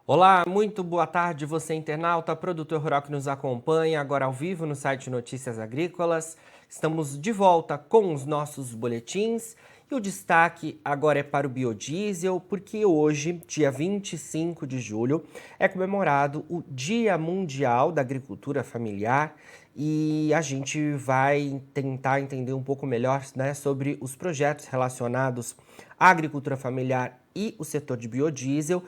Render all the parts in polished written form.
Olá, muito boa tarde, você internauta, produtor rural que nos acompanha agora ao vivo no site Notícias Agrícolas. Estamos de volta com os nossos boletins e o destaque agora é para o biodiesel, porque hoje, dia 25 de julho, é comemorado o Dia Mundial da Agricultura Familiar e a gente vai tentar entender um pouco melhor, né, sobre os projetos relacionados à agricultura familiar e o setor de biodiesel,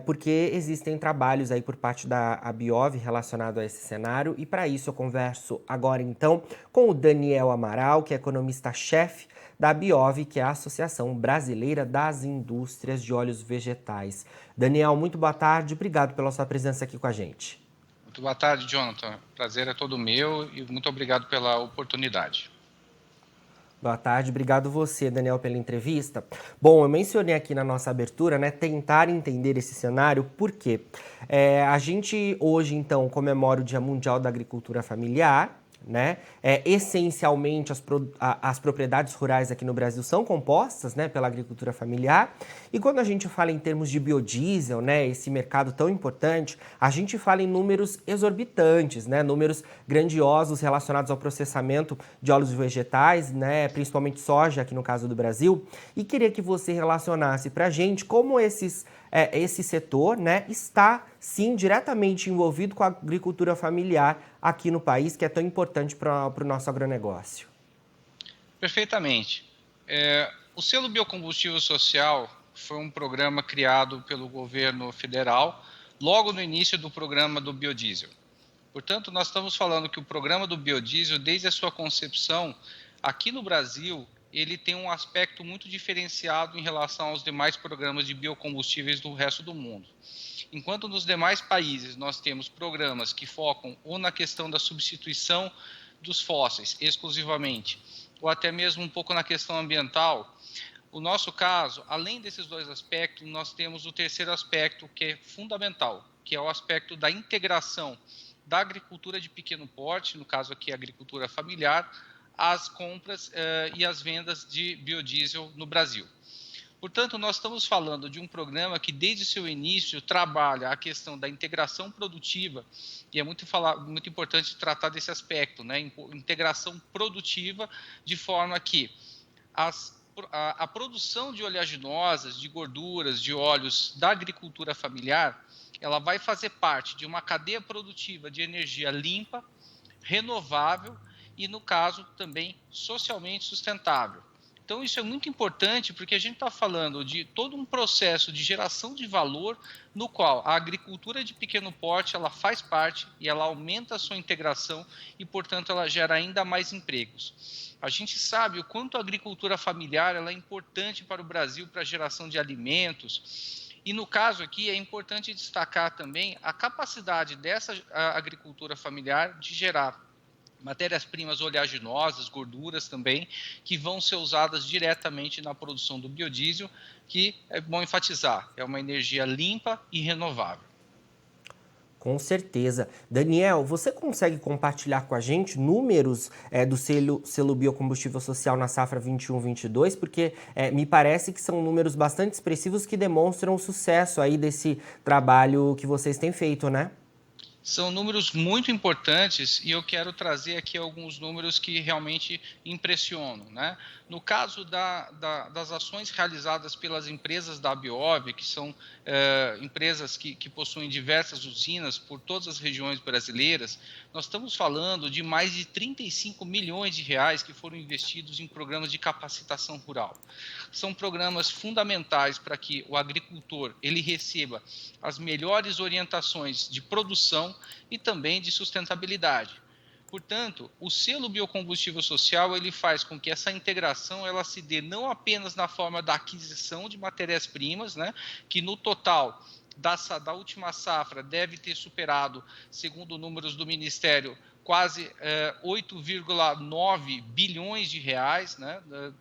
porque existem trabalhos aí por parte da Abiov relacionado a esse cenário, e para isso eu converso agora então com o Daniel Amaral, que é economista-chefe da Abiov, que é a Associação Brasileira das Indústrias de Óleos Vegetais. Daniel, muito boa tarde, obrigado pela sua presença aqui com a gente. Muito boa tarde, Jonathan. Prazer é todo meu e muito obrigado pela oportunidade. Boa tarde, obrigado você, Daniel, pela entrevista. Bom, eu mencionei aqui na nossa abertura, né, tentar entender esse cenário, porque a gente hoje, então, comemora o Dia Mundial da Agricultura Familiar, né? Essencialmente, as propriedades rurais aqui no Brasil são compostas, né, pela agricultura familiar. E quando a gente fala em termos de biodiesel, né, esse mercado tão importante, a gente fala em números exorbitantes, né, números grandiosos relacionados ao processamento de óleos vegetais, né, principalmente soja aqui no caso do Brasil. E queria que você relacionasse para a gente como esse setor, né, está sim diretamente envolvido com a agricultura familiar aqui no país, que é tão importante para o nosso agronegócio. Perfeitamente. O selo Biocombustível Social foi um programa criado pelo governo federal logo no início do programa do biodiesel. Portanto, nós estamos falando que o programa do biodiesel, desde a sua concepção, aqui no Brasil, ele tem um aspecto muito diferenciado em relação aos demais programas de biocombustíveis do resto do mundo. Enquanto nos demais países nós temos programas que focam ou na questão da substituição dos fósseis exclusivamente, ou até mesmo um pouco na questão ambiental, o nosso caso, além desses dois aspectos, nós temos o terceiro aspecto que é fundamental, que é o aspecto da integração da agricultura de pequeno porte, no caso aqui a agricultura familiar, às compras e às vendas de biodiesel no Brasil. Portanto, nós estamos falando de um programa que, desde seu início, trabalha a questão da integração produtiva, e é muito importante tratar desse aspecto, né? Integração produtiva, de forma que a produção de oleaginosas, de gorduras, de óleos da agricultura familiar, ela vai fazer parte de uma cadeia produtiva de energia limpa, renovável e, no caso, também socialmente sustentável. Então, isso é muito importante porque a gente está falando de todo um processo de geração de valor no qual a agricultura de pequeno porte ela faz parte e ela aumenta a sua integração e, portanto, ela gera ainda mais empregos. A gente sabe o quanto a agricultura familiar ela é importante para o Brasil para a geração de alimentos. E no caso aqui é importante destacar também a capacidade dessa agricultura familiar de gerar matérias-primas oleaginosas, gorduras também, que vão ser usadas diretamente na produção do biodiesel, que é bom enfatizar, é uma energia limpa e renovável. Com certeza. Daniel, você consegue compartilhar com a gente números do selo Biocombustível Social na safra 21-22? Porque me parece que são números bastante expressivos que demonstram o sucesso aí desse trabalho que vocês têm feito, né? São números muito importantes e eu quero trazer aqui alguns números que realmente impressionam, né? No caso das ações realizadas pelas empresas da Abiov, que são empresas que possuem diversas usinas por todas as regiões brasileiras, nós estamos falando de mais de 35 milhões de reais que foram investidos em programas de capacitação rural. São programas fundamentais para que o agricultor ele receba as melhores orientações de produção e também de sustentabilidade. Portanto, o selo Biocombustível Social ele faz com que essa integração ela se dê não apenas na forma da aquisição de matérias-primas, né, que no total da última safra deve ter superado, segundo números do Ministério, quase 8,9 bilhões de reais, né?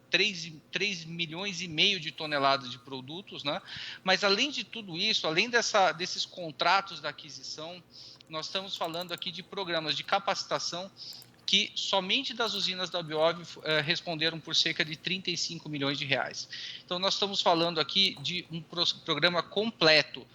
3 milhões e meio de toneladas de produtos, né? Mas além de tudo isso, além desses contratos da aquisição, nós estamos falando aqui de programas de capacitação que somente das usinas da Abiov responderam por cerca de 35 milhões de reais. Então, nós estamos falando aqui de um programa completo,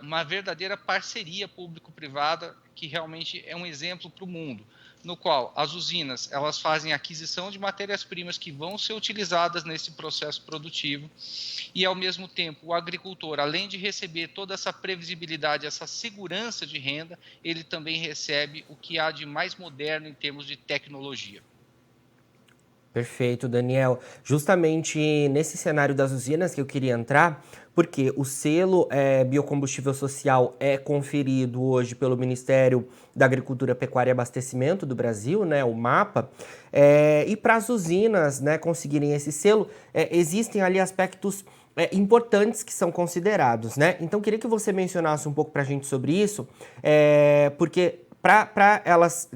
uma verdadeira parceria público-privada que realmente é um exemplo para o mundo, no qual as usinas elas fazem aquisição de matérias-primas que vão ser utilizadas nesse processo produtivo e, ao mesmo tempo, o agricultor, além de receber toda essa previsibilidade, essa segurança de renda, ele também recebe o que há de mais moderno em termos de tecnologia. Perfeito, Daniel. Justamente nesse cenário das usinas que eu queria entrar, porque o selo biocombustível social é conferido hoje pelo Ministério da Agricultura, Pecuária e Abastecimento do Brasil, né, o MAPA, e para as usinas, né, conseguirem esse selo, existem ali aspectos importantes que são considerados, né? Então, queria que você mencionasse um pouco para a gente sobre isso, porque para elas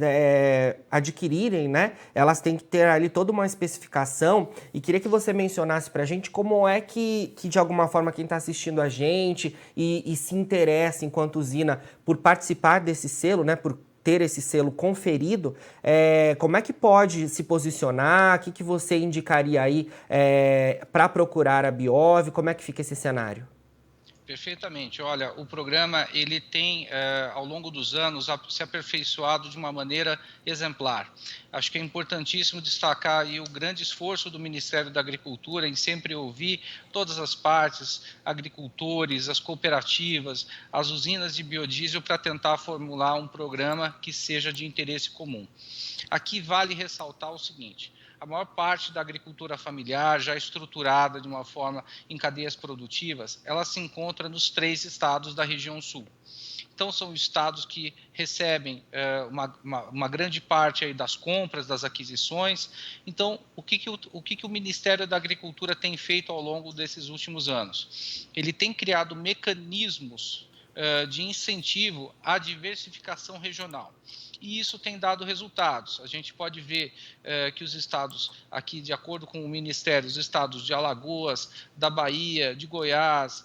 adquirirem, né, elas têm que ter ali toda uma especificação, e queria que você mencionasse para a gente como é que de alguma forma quem está assistindo a gente e se interessa enquanto usina por participar desse selo, né, por ter esse selo conferido, como é que pode se posicionar, o que você indicaria aí para procurar a Biov, como é que fica esse cenário? Perfeitamente. Olha, o programa ele tem, ao longo dos anos, se aperfeiçoado de uma maneira exemplar. Acho que é importantíssimo destacar aí o grande esforço do Ministério da Agricultura em sempre ouvir todas as partes, agricultores, as cooperativas, as usinas de biodiesel, para tentar formular um programa que seja de interesse comum. Aqui vale ressaltar o seguinte: a maior parte da agricultura familiar, já estruturada de uma forma em cadeias produtivas, ela se encontra nos 3 estados da região sul. Então, são estados que recebem uma grande parte aí das compras, das aquisições. Então, o que o Ministério da Agricultura tem feito ao longo desses últimos anos? Ele tem criado mecanismos de incentivo à diversificação regional. E isso tem dado resultados. A gente pode ver que os estados, aqui de acordo com o Ministério, os estados de Alagoas, da Bahia, de Goiás,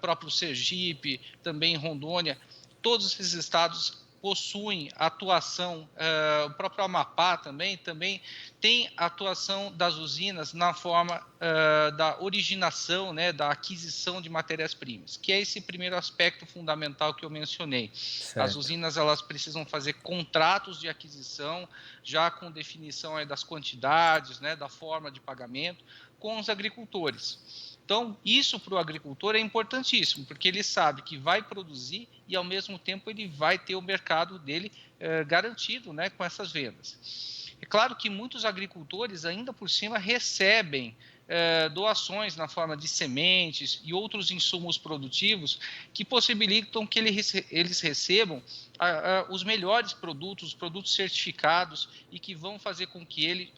próprio Sergipe, também Rondônia, todos esses estados possuem atuação, o próprio Amapá também tem atuação das usinas na forma da originação, né, da aquisição de matérias-primas, que é esse primeiro aspecto fundamental que eu mencionei. Certo. As usinas elas precisam fazer contratos de aquisição, já com definição aí das quantidades, né, da forma de pagamento, com os agricultores. Então, isso para o agricultor é importantíssimo, porque ele sabe que vai produzir e, ao mesmo tempo, ele vai ter o mercado dele garantido, né, com essas vendas. É claro que muitos agricultores, ainda por cima, recebem doações na forma de sementes e outros insumos produtivos que possibilitam que eles recebam os melhores produtos, os produtos certificados e que vão fazer com que ele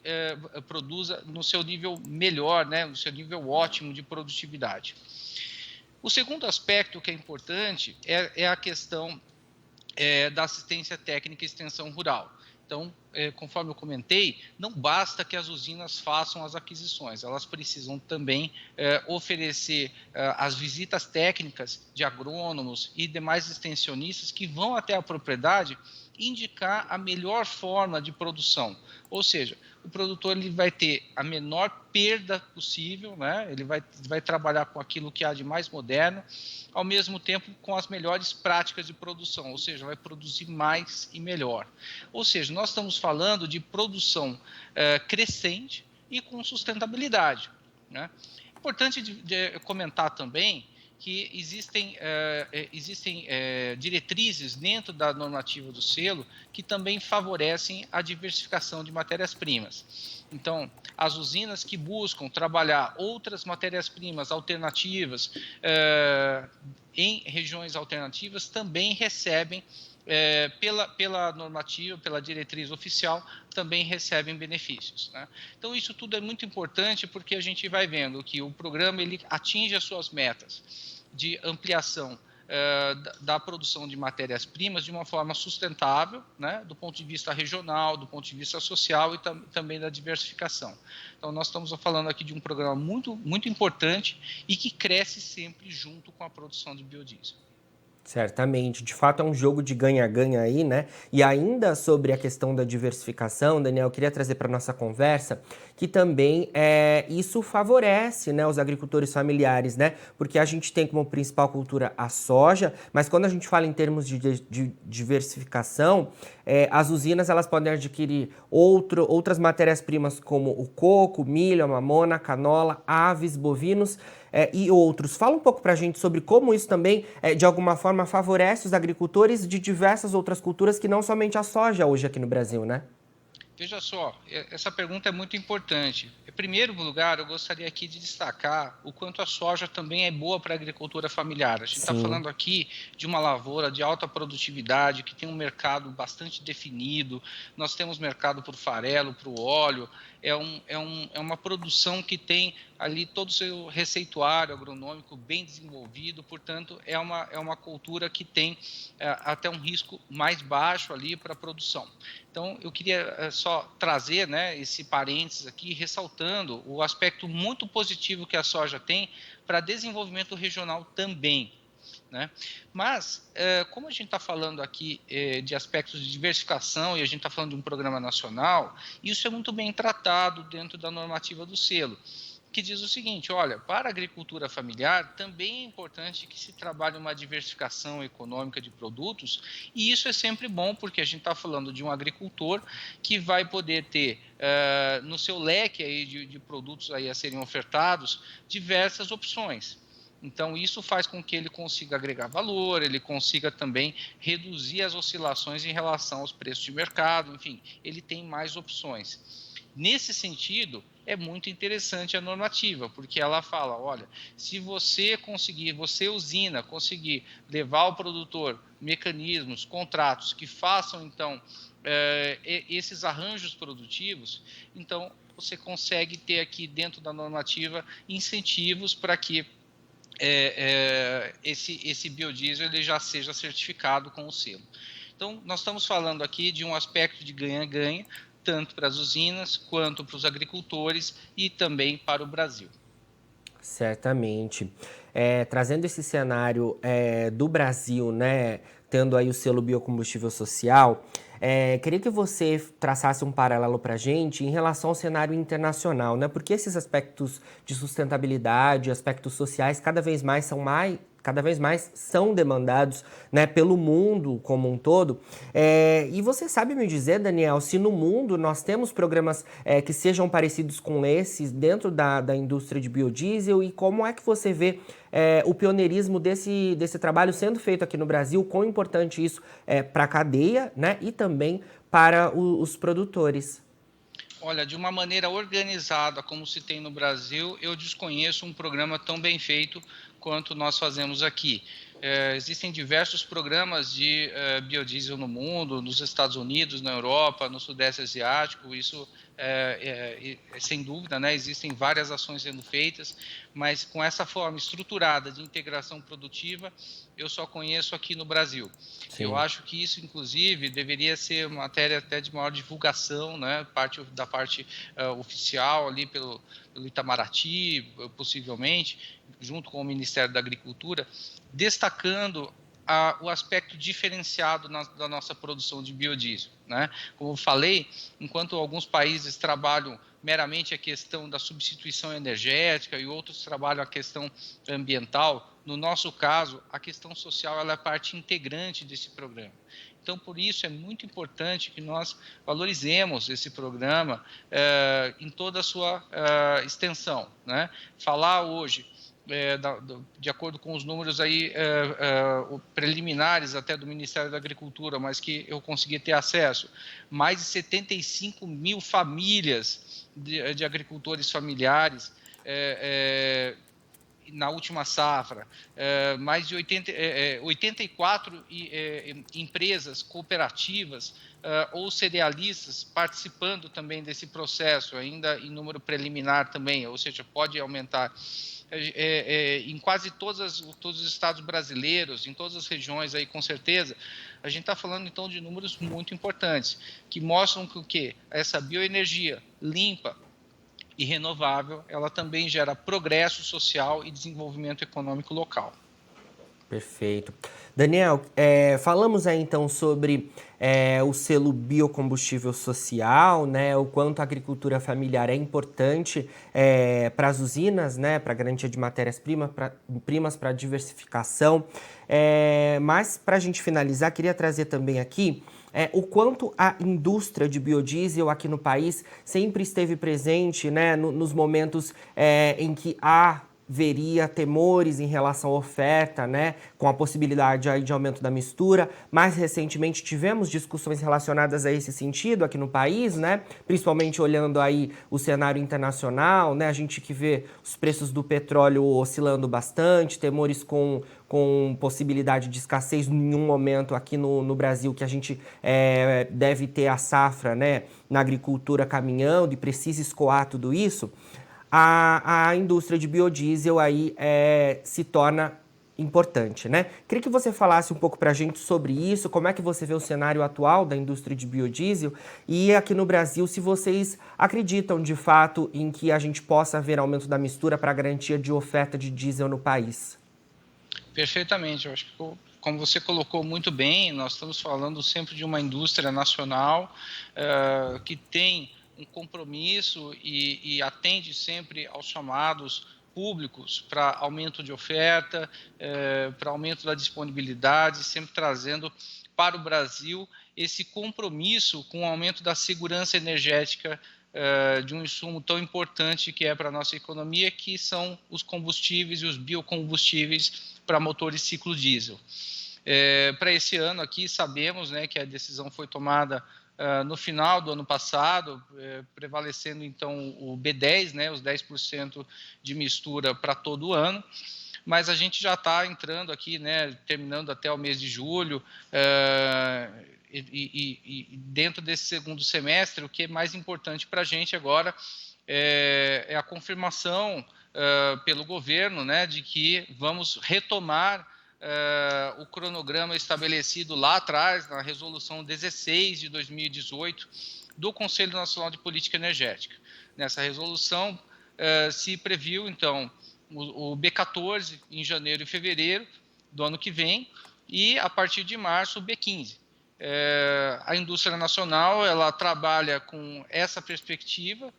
produza no seu nível melhor, né, no seu nível ótimo de produtividade. O segundo aspecto que é importante é a questão da assistência técnica e extensão rural. Então, conforme eu comentei, não basta que as usinas façam as aquisições, elas precisam também oferecer as visitas técnicas de agrônomos e demais extensionistas que vão até a propriedade indicar a melhor forma de produção. Ou seja, o produtor ele vai ter a menor perda possível, né? Ele vai trabalhar com aquilo que há de mais moderno, ao mesmo tempo com as melhores práticas de produção, ou seja, vai produzir mais e melhor. Ou seja, nós estamos falando de produção crescente e com sustentabilidade, né? Importante de comentar também que existem diretrizes dentro da normativa do selo que também favorecem a diversificação de matérias-primas. Então, as usinas que buscam trabalhar outras matérias-primas alternativas em regiões alternativas também recebem, pela normativa, pela diretriz oficial, também recebem benefícios, né? Então, isso tudo é muito importante porque a gente vai vendo que o programa ele atinge as suas metas de ampliação da produção de matérias-primas de uma forma sustentável, né, do ponto de vista regional, do ponto de vista social e também da diversificação. Então, nós estamos falando aqui de um programa muito, muito importante e que cresce sempre junto com a produção de biodiesel. Certamente, de fato é um jogo de ganha-ganha aí, né? E ainda sobre a questão da diversificação, Daniel, eu queria trazer para nossa conversa que também isso favorece, né, os agricultores familiares, né? Porque a gente tem como principal cultura a soja, mas quando a gente fala em termos de diversificação, as usinas elas podem adquirir outras matérias-primas como o coco, milho, a mamona, a canola, aves, bovinos e outros. Fala um pouco para a gente sobre como isso também, de alguma forma, favorece os agricultores de diversas outras culturas que não somente a soja hoje aqui no Brasil, né? Veja só, essa pergunta é muito importante. Em primeiro lugar, eu gostaria aqui de destacar o quanto a soja também é boa para a agricultura familiar. A gente está Sim. falando aqui de uma lavoura de alta produtividade, que tem um mercado bastante definido. Nós temos mercado para o farelo, para o óleo. É uma produção que tem ali todo o seu receituário agronômico bem desenvolvido, portanto, é uma cultura que tem até um risco mais baixo ali para a produção. Então, eu queria só trazer, né, esse parênteses aqui, ressaltando o aspecto muito positivo que a soja tem para desenvolvimento regional também. Né? Mas, como a gente está falando aqui de aspectos de diversificação e a gente está falando de um programa nacional, isso é muito bem tratado dentro da normativa do selo, que diz o seguinte: olha, para a agricultura familiar também é importante que se trabalhe uma diversificação econômica de produtos, e isso é sempre bom, porque a gente está falando de um agricultor que vai poder ter no seu leque aí de produtos aí a serem ofertados diversas opções. Então, isso faz com que ele consiga agregar valor, ele consiga também reduzir as oscilações em relação aos preços de mercado, enfim, ele tem mais opções. Nesse sentido, é muito interessante a normativa, porque ela fala, olha, se você conseguir, você usina, conseguir levar ao produtor mecanismos, contratos que façam, então, esses arranjos produtivos, então você consegue ter aqui dentro da normativa incentivos para que esse biodiesel ele já seja certificado com o selo. Então, nós estamos falando aqui de um aspecto de ganha-ganha, tanto para as usinas, quanto para os agricultores e também para o Brasil. Certamente. Trazendo esse cenário do Brasil, né, tendo aí o selo biocombustível social, queria que você traçasse um paralelo para a gente em relação ao cenário internacional, né? Porque esses aspectos de sustentabilidade, aspectos sociais, cada vez mais são demandados, né, pelo mundo como um todo. E você sabe me dizer, Daniel, se no mundo nós temos programas que sejam parecidos com esses dentro da indústria de biodiesel e como é que você vê o pioneirismo desse trabalho sendo feito aqui no Brasil, quão importante isso é para a cadeia, né, e também para os produtores. Olha, de uma maneira organizada, como se tem no Brasil, eu desconheço um programa tão bem feito quanto nós fazemos aqui. Existem diversos programas de biodiesel no mundo, nos Estados Unidos, na Europa, no Sudeste Asiático, isso sem dúvida, né? Existem várias ações sendo feitas, mas com essa forma estruturada de integração produtiva, eu só conheço aqui no Brasil. Eu Sim. acho que isso, inclusive, deveria ser matéria até de maior divulgação, né? Da parte oficial ali pelo Itamaraty, possivelmente, junto com o Ministério da Agricultura, destacando o aspecto diferenciado da nossa produção de biodiesel. Né? Como eu falei, enquanto alguns países trabalham meramente a questão da substituição energética e outros trabalham a questão ambiental, no nosso caso, a questão social ela é parte integrante desse programa. Então, por isso, é muito importante que nós valorizemos esse programa em toda a sua extensão. Né? Falar hoje de acordo com os números aí preliminares até do Ministério da Agricultura, mas que eu consegui ter acesso, mais de 75 mil famílias de agricultores familiares na última safra, mais de 84 empresas cooperativas ou cerealistas participando também desse processo, ainda em número preliminar também, ou seja, pode aumentar em quase todos os estados brasileiros, em todas as regiões aí, com certeza, a gente está falando então de números muito importantes, que mostram que o quê? Essa bioenergia limpa e renovável, ela também gera progresso social e desenvolvimento econômico local. Perfeito. Daniel, falamos aí então sobre o selo biocombustível social, né? O quanto a agricultura familiar é importante para as usinas, né? Para a garantia de matérias-primas, para a diversificação. Mas, para a gente finalizar, queria trazer também aqui o quanto a indústria de biodiesel aqui no país sempre esteve presente, né? Nos momentos em que haveria temores em relação à oferta, né, com a possibilidade aí de aumento da mistura. Mais recentemente tivemos discussões relacionadas a esse sentido aqui no país, né, principalmente olhando aí o cenário internacional, né, a gente que vê os preços do petróleo oscilando bastante, temores com possibilidade de escassez em um momento aqui no Brasil, que a gente deve ter a safra, né, na agricultura caminhando e precisa escoar tudo isso. A indústria de biodiesel aí se torna importante, né? Queria que você falasse um pouco para a gente sobre isso, como é que você vê o cenário atual da indústria de biodiesel e aqui no Brasil, se vocês acreditam de fato em que a gente possa ver aumento da mistura para garantia de oferta de diesel no país. Perfeitamente, eu acho que como você colocou muito bem, nós estamos falando sempre de uma indústria nacional que tem um compromisso e atende sempre aos chamados públicos para aumento de oferta, para aumento da disponibilidade, sempre trazendo para o Brasil esse compromisso com o aumento da segurança energética de um insumo tão importante que é para a nossa economia, que são os combustíveis e os biocombustíveis para motores ciclo diesel. Para esse ano aqui, sabemos, né, que a decisão foi tomada no final do ano passado, prevalecendo então o B10, né, os 10% de mistura para todo o ano, mas a gente já está entrando aqui, né, terminando até o mês de julho, e dentro desse segundo semestre, o que é mais importante para a gente agora é a confirmação pelo governo, né, de que vamos retomar o cronograma estabelecido lá atrás, na resolução 16 de 2018 do Conselho Nacional de Política Energética. Nessa resolução se previu, então, o B14 em janeiro e fevereiro do ano que vem e, a partir de março, o B15. A indústria nacional ela trabalha com essa perspectiva.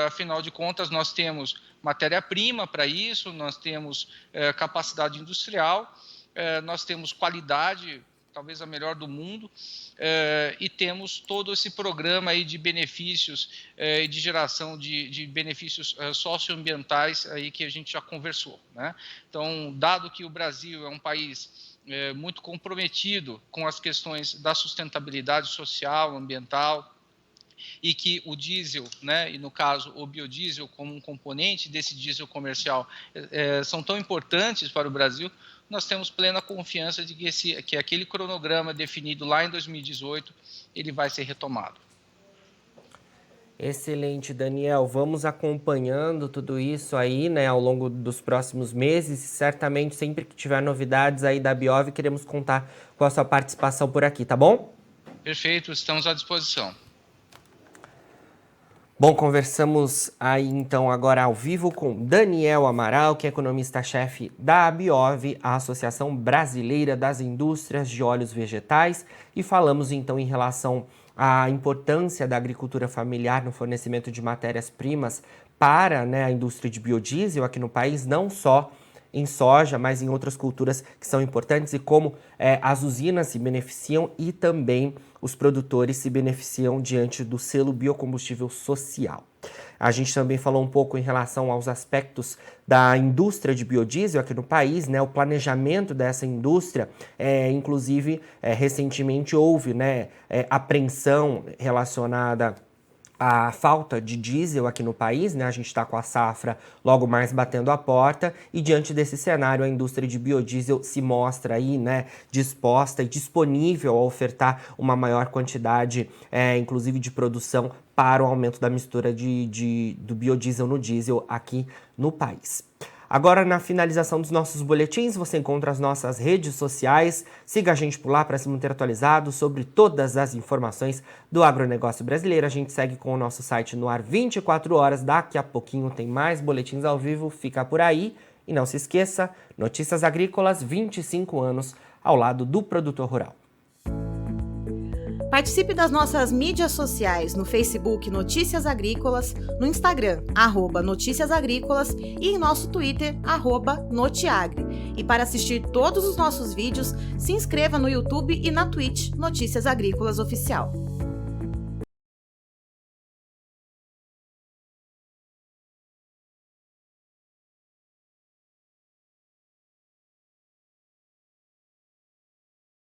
Afinal de contas, nós temos matéria-prima para isso, nós temos capacidade industrial, nós temos qualidade, talvez a melhor do mundo, e temos todo esse programa aí de benefícios e de geração de benefícios socioambientais aí que a gente já conversou, né? Então, dado que o Brasil é um país muito comprometido com as questões da sustentabilidade social, ambiental, e que o diesel, né, e no caso o biodiesel como um componente desse diesel comercial são tão importantes para o Brasil, nós temos plena confiança de que aquele cronograma definido lá em 2018, ele vai ser retomado. Excelente, Daniel. Vamos acompanhando tudo isso aí, né, ao longo dos próximos meses. Certamente, sempre que tiver novidades aí da Biov, queremos contar com a sua participação por aqui, tá bom? Perfeito, estamos à disposição. Bom, conversamos aí então agora ao vivo com Daniel Amaral, que é economista-chefe da Biov, a Associação Brasileira das Indústrias de Óleos Vegetais, e falamos então em relação à importância da agricultura familiar no fornecimento de matérias-primas para, né, a indústria de biodiesel aqui no país, não só em soja, mas em outras culturas que são importantes, e como as usinas se beneficiam e também os produtores se beneficiam diante do selo biocombustível social. A gente também falou um pouco em relação aos aspectos da indústria de biodiesel aqui no país, né, o planejamento dessa indústria, inclusive recentemente houve, né, apreensão relacionada a falta de diesel aqui no país, né? A gente está com a safra logo mais batendo a porta, e diante desse cenário a indústria de biodiesel se mostra aí, né, disposta e disponível a ofertar uma maior quantidade, inclusive de produção, para o aumento da mistura do biodiesel no diesel aqui no país. Agora, na finalização dos nossos boletins, você encontra as nossas redes sociais. Siga a gente por lá para se manter atualizado sobre todas as informações do agronegócio brasileiro. A gente segue com o nosso site no ar 24 horas. Daqui a pouquinho tem mais boletins ao vivo. Fica por aí E não se esqueça, Notícias Agrícolas, 25 anos ao lado do produtor rural. Participe das nossas mídias sociais no Facebook Notícias Agrícolas, no Instagram, @Notícias Agrícolas e em nosso Twitter, @Notiagre. E para assistir todos os nossos vídeos, se inscreva no YouTube e na Twitch Notícias Agrícolas Oficial.